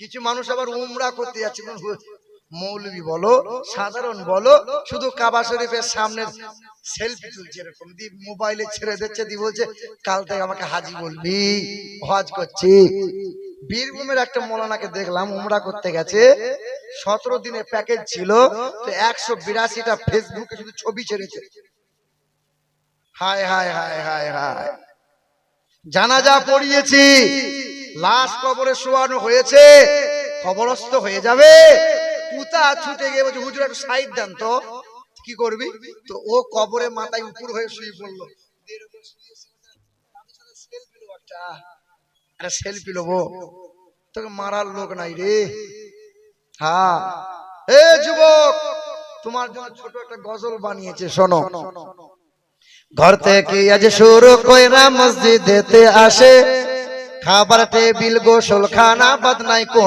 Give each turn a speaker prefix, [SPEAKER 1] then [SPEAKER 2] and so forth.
[SPEAKER 1] কিছু মানুষ আবার উমরা করতে যাচ্ছে, মৌলবি বলো সাধারণ বলো, শুধু কাবা শরীফের সামনে সেলফি তুলছে, এরকম দিয়ে মোবাইলে ছেড়ে দিচ্ছে, দিয়ে বলছে কাল থেকে আমাকে হাজি বলবি, হজ করছি। বীরভূমের একটা মৌলানাকে দেখলাম উমরা করতে গেছে, 17 দিনের প্যাকেজ ছিল, তো 182টা ফেসবুকে শুধু ছবি ছেড়েছে। হায় হায় হায় হায় হায়, জানাজা পড়িয়েছি, লাশ কবরে শোয়ানো হয়েছে, কবরস্থ হয়ে যাবে, পুতা ছুটে গিয়ে বলছে হুজুর একটু সাইড দেন তো। কি করবি? তো ও কবরে মাথায় উপর হয়ে শুয়ে পড়লো, আরে সেলফি লোবো, তোকে মারার লোক নাই রে। হ্যাঁ, এ যুবক, তোমার জন্য ছোট একটা গজল বানিয়েছে, শোনো। ঘর থেকে আজ শুরু কইরা মসজিদেতে আসে, খাবার টেবিল গোসল খানা বাদ নাই।